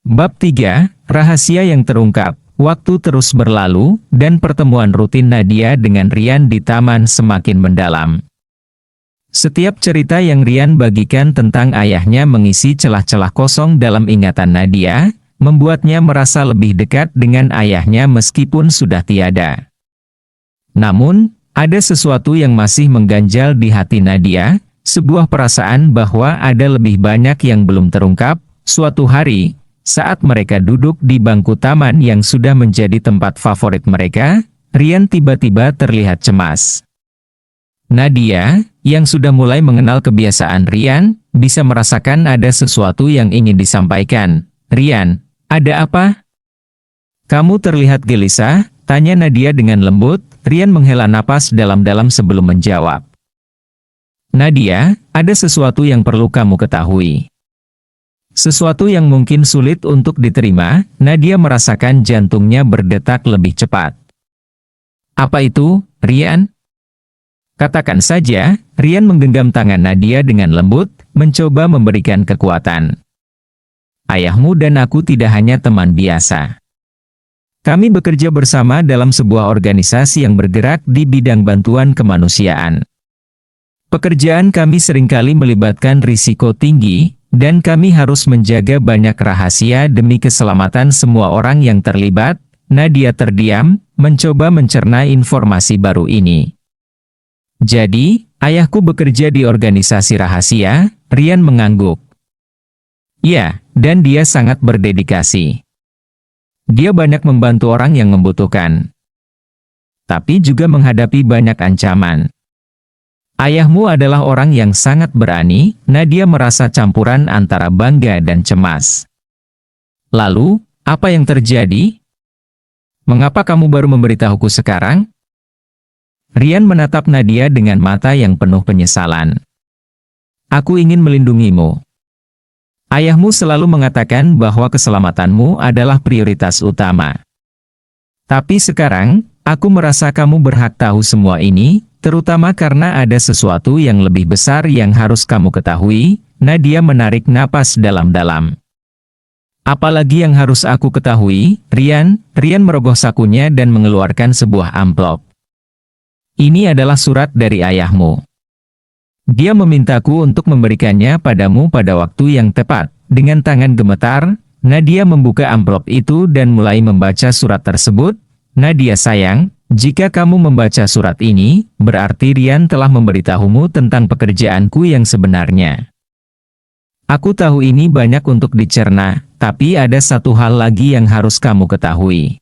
Bab 3, Rahasia yang terungkap. Waktu terus berlalu, dan pertemuan rutin Nadia dengan Rian di taman semakin mendalam. Setiap cerita yang Rian bagikan tentang ayahnya mengisi celah-celah kosong dalam ingatan Nadia, membuatnya merasa lebih dekat dengan ayahnya meskipun sudah tiada. Namun, ada sesuatu yang masih mengganjal di hati Nadia, sebuah perasaan bahwa ada lebih banyak yang belum terungkap. Suatu hari, saat mereka duduk di bangku taman yang sudah menjadi tempat favorit mereka, Rian tiba-tiba terlihat cemas. Nadia, yang sudah mulai mengenal kebiasaan Rian, bisa merasakan ada sesuatu yang ingin disampaikan. "Rian, ada apa?" "Kamu terlihat gelisah," tanya Nadia dengan lembut. Rian menghela napas dalam-dalam sebelum menjawab. "Nadia, ada sesuatu yang perlu kamu ketahui." Sesuatu yang mungkin sulit untuk diterima, Nadia merasakan jantungnya berdetak lebih cepat. "Apa itu, Rian?" "Katakan saja." Rian menggenggam tangan Nadia dengan lembut, mencoba memberikan kekuatan. "Ayahmu dan aku tidak hanya teman biasa. Kami bekerja bersama dalam sebuah organisasi yang bergerak di bidang bantuan kemanusiaan. Pekerjaan kami seringkali melibatkan risiko tinggi, dan kami harus menjaga banyak rahasia demi keselamatan semua orang yang terlibat." Nadia terdiam, mencoba mencerna informasi baru ini. "Jadi, ayahku bekerja di organisasi rahasia?" Rian mengangguk. "Ya, dan dia sangat berdedikasi. Dia banyak membantu orang yang membutuhkan. Tapi juga menghadapi banyak ancaman." "Ayahmu adalah orang yang sangat berani." Nadia merasa campuran antara bangga dan cemas. "Lalu, apa yang terjadi? Mengapa kamu baru memberitahuku sekarang?" Rian menatap Nadia dengan mata yang penuh penyesalan. "Aku ingin melindungimu. Ayahmu selalu mengatakan bahwa keselamatanmu adalah prioritas utama. Tapi sekarang, aku merasa kamu berhak tahu semua ini, terutama karena ada sesuatu yang lebih besar yang harus kamu ketahui." Nadia menarik napas dalam-dalam. "Apalagi yang harus aku ketahui, Rian?" Rian merogoh sakunya dan mengeluarkan sebuah amplop. "Ini adalah surat dari ayahmu. Dia memintaku untuk memberikannya padamu pada waktu yang tepat." Dengan tangan gemetar, Nadia membuka amplop itu dan mulai membaca surat tersebut. "Nadia sayang, jika kamu membaca surat ini, berarti Rian telah memberitahumu tentang pekerjaanku yang sebenarnya. Aku tahu ini banyak untuk dicerna, tapi ada satu hal lagi yang harus kamu ketahui.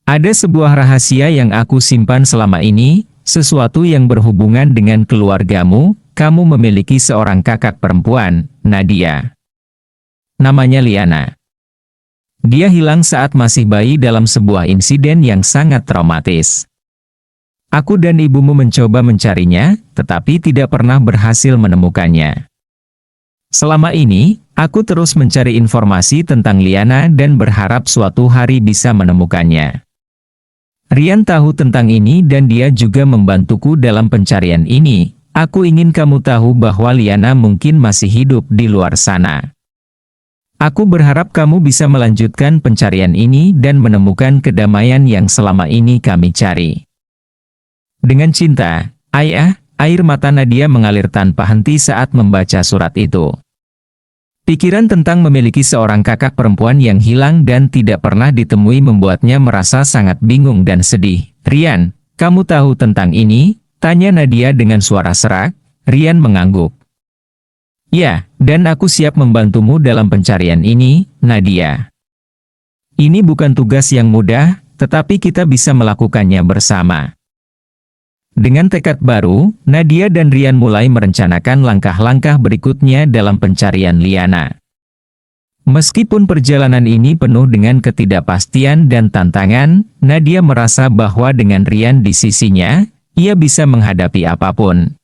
Ada sebuah rahasia yang aku simpan selama ini, sesuatu yang berhubungan dengan keluargamu. Kamu memiliki seorang kakak perempuan, Nadia. Namanya Liana. Dia hilang saat masih bayi dalam sebuah insiden yang sangat traumatis. Aku dan ibumu mencoba mencarinya, tetapi tidak pernah berhasil menemukannya. Selama ini, aku terus mencari informasi tentang Liana dan berharap suatu hari bisa menemukannya. Rian tahu tentang ini dan dia juga membantuku dalam pencarian ini. Aku ingin kamu tahu bahwa Liana mungkin masih hidup di luar sana. Aku berharap kamu bisa melanjutkan pencarian ini dan menemukan kedamaian yang selama ini kami cari. Dengan cinta, Ayah." Air mata Nadia mengalir tanpa henti saat membaca surat itu. Pikiran tentang memiliki seorang kakak perempuan yang hilang dan tidak pernah ditemui membuatnya merasa sangat bingung dan sedih. "Rian, kamu tahu tentang ini?" tanya Nadia dengan suara serak. Rian mengangguk. "Ya, dan aku siap membantumu dalam pencarian ini, Nadia. Ini bukan tugas yang mudah, tetapi kita bisa melakukannya bersama." Dengan tekad baru, Nadia dan Rian mulai merencanakan langkah-langkah berikutnya dalam pencarian Liana. Meskipun perjalanan ini penuh dengan ketidakpastian dan tantangan, Nadia merasa bahwa dengan Rian di sisinya, ia bisa menghadapi apapun.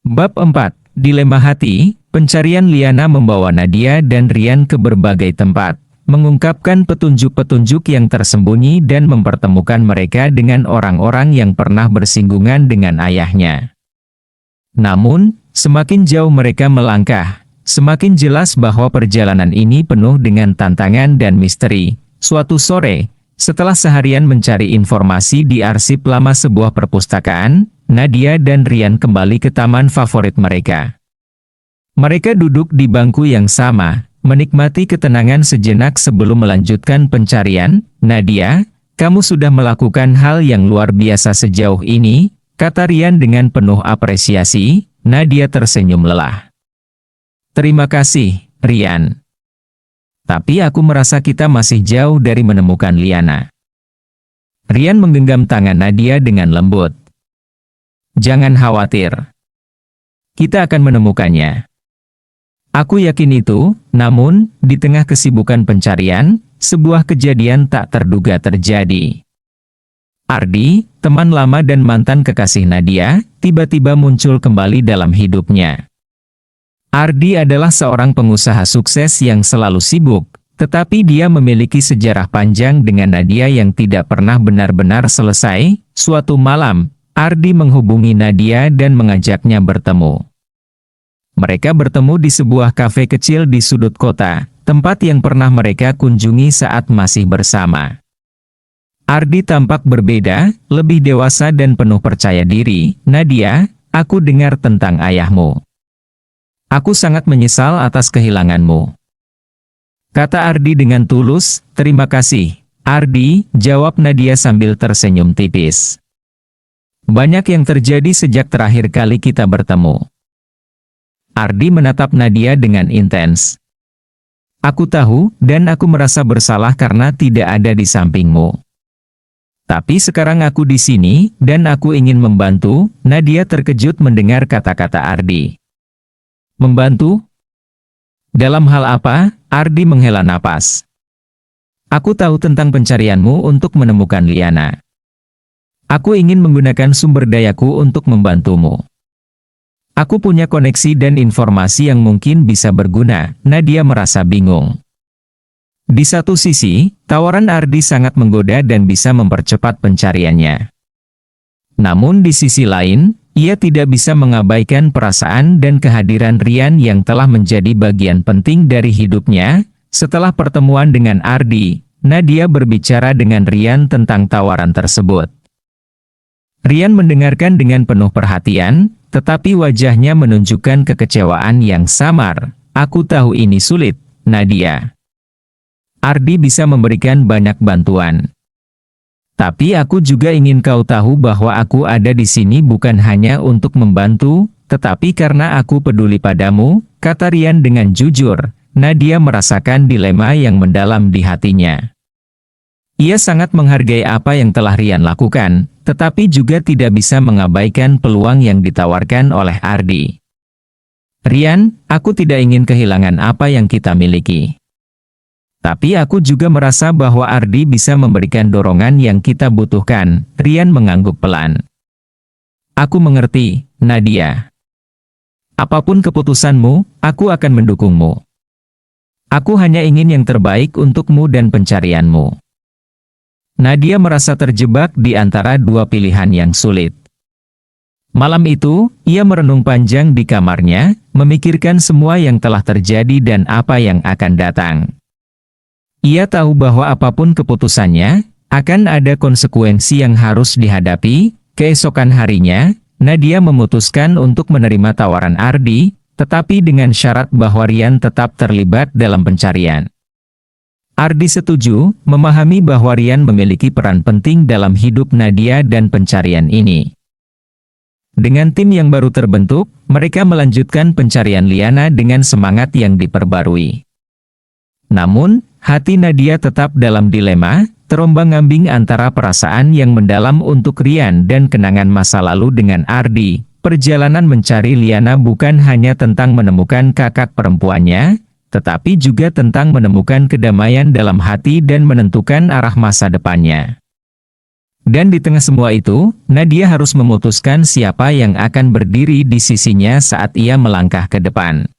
Bab 4. Dilema hati. Pencarian Liana membawa Nadia dan Rian ke berbagai tempat, mengungkapkan petunjuk-petunjuk yang tersembunyi dan mempertemukan mereka dengan orang-orang yang pernah bersinggungan dengan ayahnya. Namun, semakin jauh mereka melangkah, semakin jelas bahwa perjalanan ini penuh dengan tantangan dan misteri. Suatu sore, setelah seharian mencari informasi di arsip lama sebuah perpustakaan, Nadia dan Rian kembali ke taman favorit mereka. Mereka duduk di bangku yang sama, menikmati ketenangan sejenak sebelum melanjutkan pencarian. "Nadia, kamu sudah melakukan hal yang luar biasa sejauh ini," kata Rian dengan penuh apresiasi. Nadia tersenyum lelah. "Terima kasih, Rian. Tapi aku merasa kita masih jauh dari menemukan Liana." Rian menggenggam tangan Nadia dengan lembut. "Jangan khawatir. Kita akan menemukannya. Aku yakin itu, namun, di tengah kesibukan pencarian, sebuah kejadian tak terduga terjadi." Ardi, teman lama dan mantan kekasih Nadia, tiba-tiba muncul kembali dalam hidupnya. Ardi adalah seorang pengusaha sukses yang selalu sibuk, tetapi dia memiliki sejarah panjang dengan Nadia yang tidak pernah benar-benar selesai. Suatu malam, Ardi menghubungi Nadia dan mengajaknya bertemu. Mereka bertemu di sebuah kafe kecil di sudut kota, tempat yang pernah mereka kunjungi saat masih bersama. Ardi tampak berbeda, lebih dewasa dan penuh percaya diri. "Nadia, aku dengar tentang ayahmu. Aku sangat menyesal atas kehilanganmu," kata Ardi dengan tulus. "Terima kasih, Ardi," jawab Nadia sambil tersenyum tipis. "Banyak yang terjadi sejak terakhir kali kita bertemu." Ardi menatap Nadia dengan intens. "Aku tahu, dan aku merasa bersalah karena tidak ada di sampingmu. Tapi sekarang aku di sini, dan aku ingin membantu." Nadia terkejut mendengar kata-kata Ardi. "Membantu? Dalam hal apa?" Ardi menghela napas. "Aku tahu tentang pencarianmu untuk menemukan Liana. Aku ingin menggunakan sumber dayaku untuk membantumu. Aku punya koneksi dan informasi yang mungkin bisa berguna." Nadia merasa bingung. Di satu sisi, tawaran Ardi sangat menggoda dan bisa mempercepat pencariannya. Namun di sisi lain, ia tidak bisa mengabaikan perasaan dan kehadiran Rian yang telah menjadi bagian penting dari hidupnya. Setelah pertemuan dengan Ardi, Nadia berbicara dengan Rian tentang tawaran tersebut. Rian mendengarkan dengan penuh perhatian, tetapi wajahnya menunjukkan kekecewaan yang samar. "Aku tahu ini sulit, Nadia. Ardi bisa memberikan banyak bantuan. Tapi aku juga ingin kau tahu bahwa aku ada di sini bukan hanya untuk membantu, tetapi karena aku peduli padamu," kata Rian dengan jujur. Nadia merasakan dilema yang mendalam di hatinya. Ia sangat menghargai apa yang telah Rian lakukan, tetapi juga tidak bisa mengabaikan peluang yang ditawarkan oleh Ardi. "Rian, aku tidak ingin kehilangan apa yang kita miliki. Tapi aku juga merasa bahwa Ardi bisa memberikan dorongan yang kita butuhkan." Rian mengangguk pelan. "Aku mengerti, Nadia. Apapun keputusanmu, aku akan mendukungmu. Aku hanya ingin yang terbaik untukmu dan pencarianmu." Nadia merasa terjebak di antara dua pilihan yang sulit. Malam itu, ia merenung panjang di kamarnya, memikirkan semua yang telah terjadi dan apa yang akan datang. Ia tahu bahwa apapun keputusannya, akan ada konsekuensi yang harus dihadapi. Keesokan harinya, Nadia memutuskan untuk menerima tawaran Ardi, tetapi dengan syarat bahwa Rian tetap terlibat dalam pencarian. Ardi setuju, memahami bahwa Rian memiliki peran penting dalam hidup Nadia dan pencarian ini. Dengan tim yang baru terbentuk, mereka melanjutkan pencarian Liana dengan semangat yang diperbarui. Namun, hati Nadia tetap dalam dilema, terombang-ambing antara perasaan yang mendalam untuk Rian dan kenangan masa lalu dengan Ardi. Perjalanan mencari Liana bukan hanya tentang menemukan kakak perempuannya, tetapi juga tentang menemukan kedamaian dalam hati dan menentukan arah masa depannya. Dan di tengah semua itu, Nadia harus memutuskan siapa yang akan berdiri di sisinya saat ia melangkah ke depan.